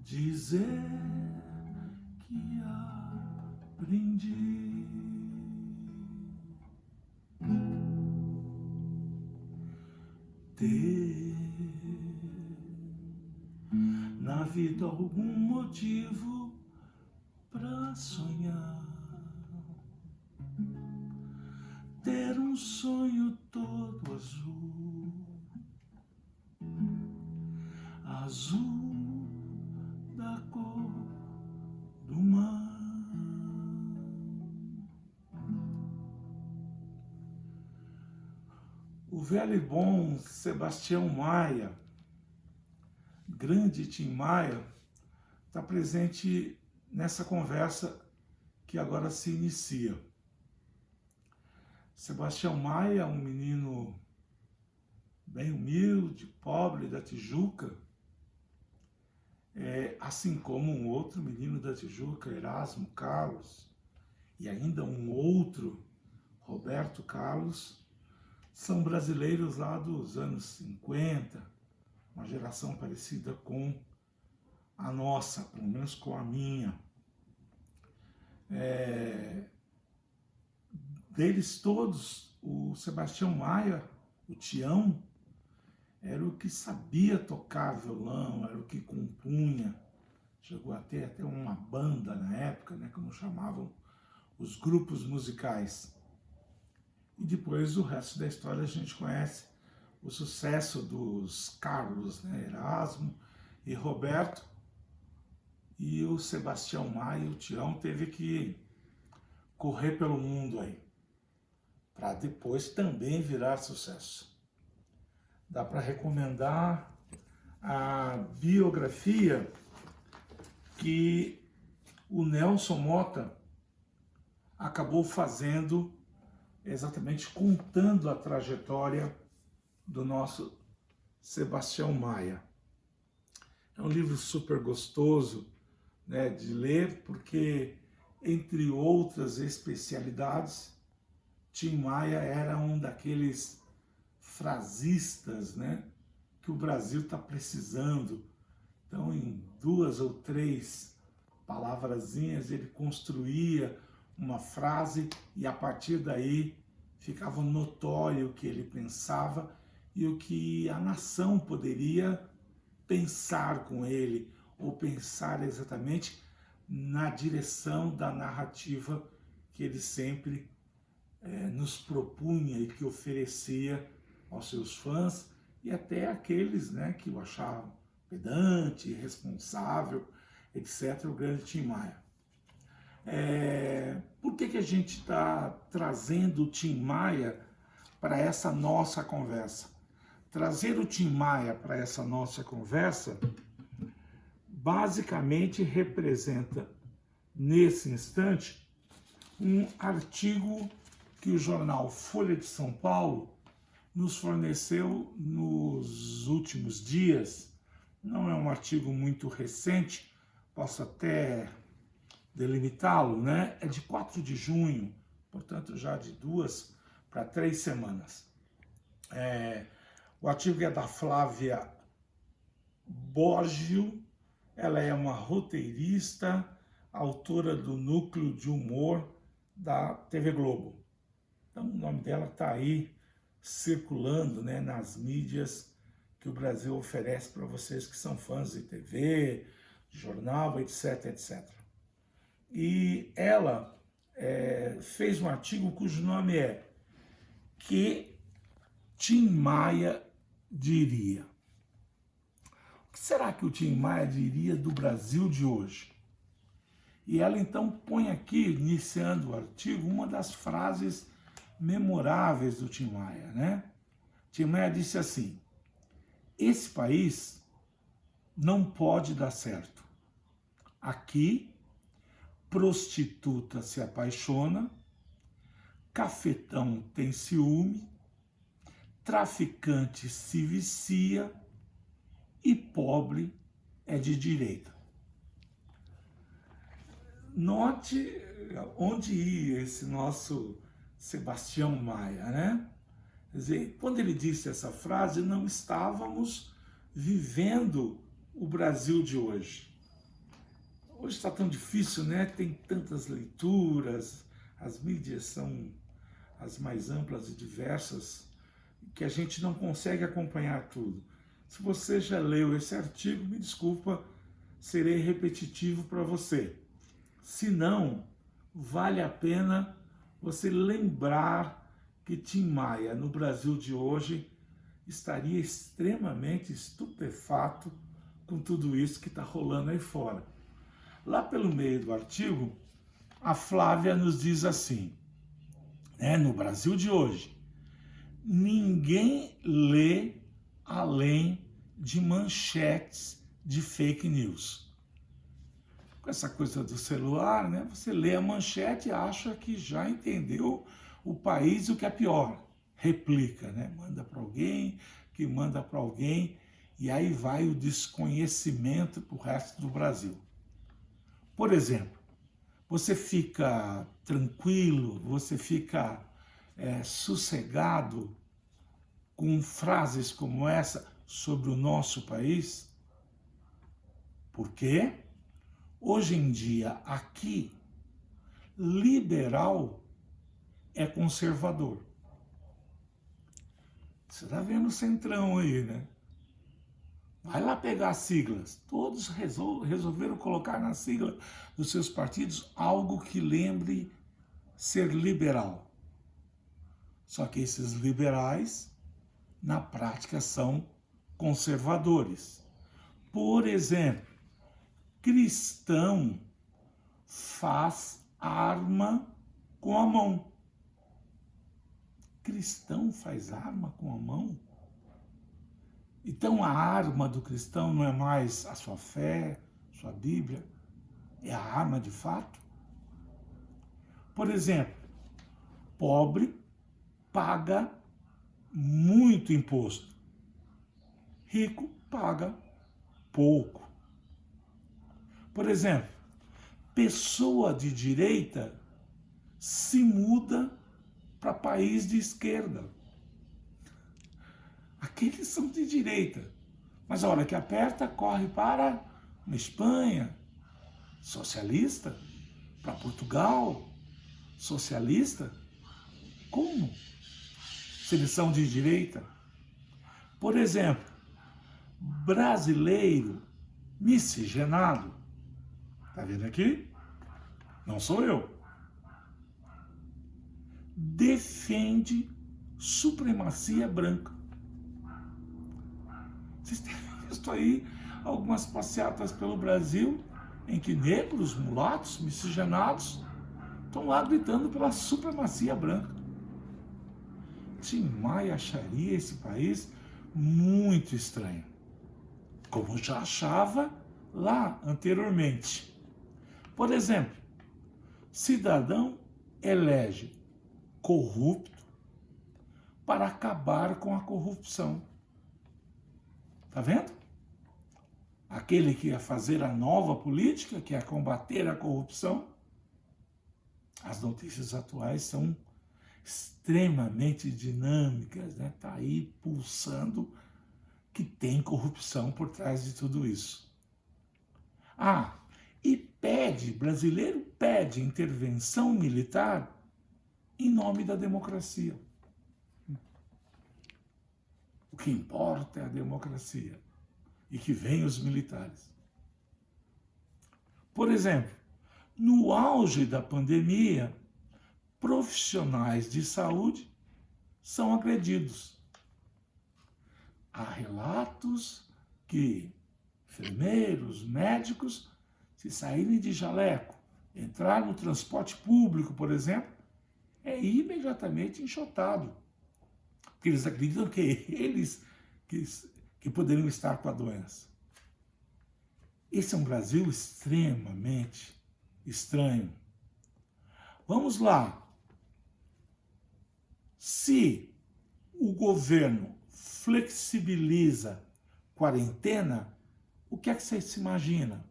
dizer que aprendi ter na vida algum motivo pra sonhar, ter um sonho todo azul, azul da cor do mar. O velho e bom Sebastião Maia, grande Tim Maia, está presente nessa conversa que agora se inicia. Sebastião Maia, um menino bem humilde, pobre da Tijuca, assim como um outro menino da Tijuca, Erasmo Carlos, e ainda um outro, Roberto Carlos, são brasileiros lá dos anos 50, uma geração parecida com a nossa, pelo menos com a minha. Deles todos, o Sebastião Maia, o Tião, era o que sabia tocar violão, era o que compunha. Chegou a ter até uma banda na época, né, como chamavam os grupos musicais. E depois o resto da história a gente conhece o sucesso dos Carlos, né, Erasmo e Roberto. E o Sebastião Maia, o Tião, teve que correr pelo mundo aí, para depois também virar sucesso. Dá para recomendar a biografia que o Nelson Motta acabou fazendo, exatamente contando a trajetória do nosso Sebastião Maia. É um livro super gostoso, né, de ler, porque, entre outras especialidades, Tim Maia era um daqueles frasistas, né, que o Brasil está precisando. Então, em 2 ou 3 palavrazinhas, ele construía uma frase e, a partir daí, ficava notório o que ele pensava e o que a nação poderia pensar com ele, ou pensar exatamente na direção da narrativa que ele sempre nos propunha e que oferecia aos seus fãs e até aqueles, né, que o achavam pedante, irresponsável, etc., o grande Tim Maia. Por que a gente está trazendo o Tim Maia para essa nossa conversa? Trazer o Tim Maia para essa nossa conversa basicamente representa, nesse instante, um artigo que o jornal Folha de São Paulo nos forneceu nos últimos dias. Não é um artigo muito recente, posso até delimitá-lo, né? É de 4 de junho, portanto já de 2 para 3 semanas. O artigo é da Flávia Borgio, ela é uma roteirista, autora do Núcleo de Humor da TV Globo. Então o nome dela está aí circulando, né, nas mídias que o Brasil oferece para vocês que são fãs de TV, de jornal, etc, etc. E ela fez um artigo cujo nome é Que Tim Maia Diria. O que será que o Tim Maia diria do Brasil de hoje? E ela então põe aqui, iniciando o artigo, uma das frases memoráveis do Tim Maia, né? Tim Maia disse assim: esse país não pode dar certo. Aqui, prostituta se apaixona, cafetão tem ciúme, traficante se vicia e pobre é de direita. Note onde ia esse nosso Sebastião Maia, né? Quer dizer, quando ele disse essa frase, não estávamos vivendo o Brasil de hoje. Hoje está tão difícil, né? Tem tantas leituras, as mídias são as mais amplas e diversas, que a gente não consegue acompanhar tudo. Se você já leu esse artigo, me desculpa, serei repetitivo para você. Se não, vale a pena você lembrar que Tim Maia, no Brasil de hoje, estaria extremamente estupefato com tudo isso que está rolando aí fora. Lá pelo meio do artigo, a Flávia nos diz assim, no Brasil de hoje, ninguém lê além de manchetes de fake news. Com essa coisa do celular, você lê a manchete e acha que já entendeu o país, o que é pior. Replica, manda para alguém, que manda para alguém, e aí vai o desconhecimento para o resto do Brasil. Por exemplo, você fica tranquilo, você fica sossegado com frases como essa sobre o nosso país? Por quê? Hoje em dia, aqui, liberal é conservador. Você está vendo o centrão aí, né? Vai lá pegar as siglas. Todos resolveram colocar na sigla dos seus partidos algo que lembre ser liberal. Só que esses liberais, na prática, são conservadores. Por exemplo, cristão faz arma com a mão. Cristão faz arma com a mão? Então a arma do cristão não é mais a sua fé, sua Bíblia, é a arma de fato? Por exemplo, pobre paga muito imposto, rico paga pouco. Por exemplo, pessoa de direita se muda para país de esquerda. Aqueles são de direita, mas a hora que aperta, corre para uma Espanha, socialista, para Portugal, socialista. Como? Se eles são de direita? Por exemplo, brasileiro miscigenado. Tá vendo aqui? Não sou eu. Defende supremacia branca. Vocês têm visto aí algumas passeatas pelo Brasil em que negros, mulatos, miscigenados estão lá gritando pela supremacia branca. Tim Maia acharia esse país muito estranho, como já achava lá anteriormente. Por exemplo, cidadão elege corrupto para acabar com a corrupção. Tá vendo? Aquele que ia fazer a nova política, que é combater a corrupção. As notícias atuais são extremamente dinâmicas, Tá aí pulsando que tem corrupção por trás de tudo isso. E brasileiro pede intervenção militar em nome da democracia. O que importa é a democracia e que venham os militares. Por exemplo, no auge da pandemia, profissionais de saúde são agredidos. Há relatos que enfermeiros, médicos, se saírem de jaleco, entrar no transporte público, por exemplo, é imediatamente enxotado. Porque eles acreditam que eles que poderiam estar com a doença. Esse é um Brasil extremamente estranho. Vamos lá. Se o governo flexibiliza quarentena, o que é que você se imagina?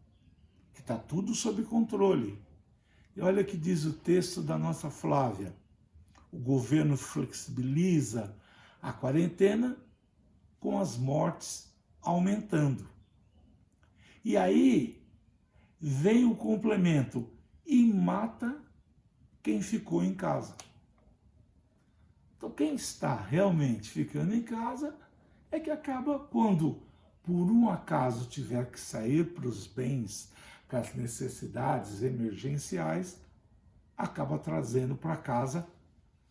Que está tudo sob controle. E olha o que diz o texto da nossa Flávia. O governo flexibiliza a quarentena com as mortes aumentando. E aí vem o complemento e mata quem ficou em casa. Então, quem está realmente ficando em casa é que acaba, quando por um acaso tiver que sair para os bens, para as necessidades emergenciais, acaba trazendo para casa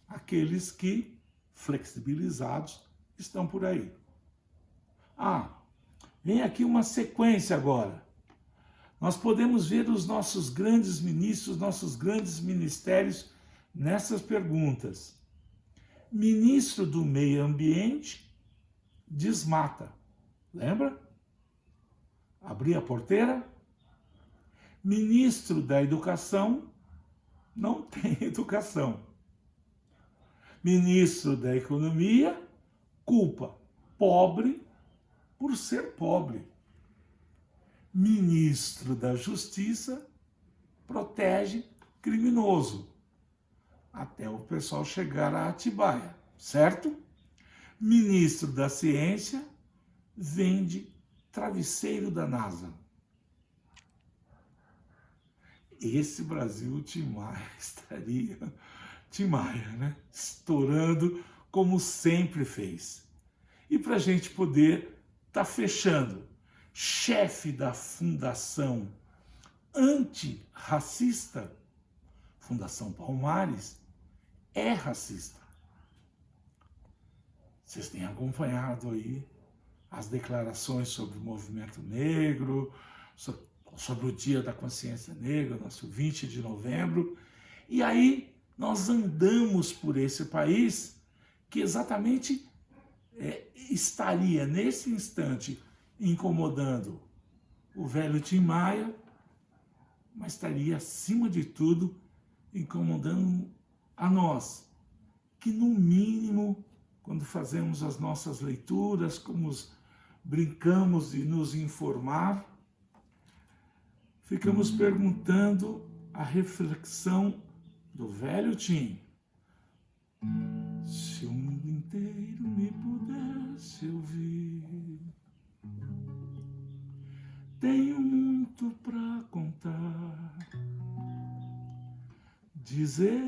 aqueles que, flexibilizados, estão por aí. Vem aqui uma sequência agora. Nós podemos ver os nossos grandes ministros, nossos grandes ministérios nessas perguntas. Ministro do Meio Ambiente desmata. Lembra? Abrir a porteira. Ministro da Educação não tem educação. Ministro da Economia culpa pobre por ser pobre. Ministro da Justiça protege criminoso. Até o pessoal chegar a Atibaia, certo? Ministro da Ciência vende travesseiro da NASA. Esse Brasil Tim Maia estaria, Tim Maia, né? Estourando como sempre fez. E para a gente poder estar fechando, chefe da Fundação Antirracista, Fundação Palmares, é racista. Vocês têm acompanhado aí as declarações sobre o movimento negro, sobre o Dia da Consciência Negra, nosso 20 de novembro. E aí nós andamos por esse país que exatamente estaria nesse instante incomodando o velho Tim Maia, mas estaria acima de tudo incomodando a nós, que no mínimo, quando fazemos as nossas leituras, como brincamos de nos informar, ficamos perguntando a reflexão do velho Tim. Se o mundo inteiro me pudesse ouvir, tenho muito pra contar, dizer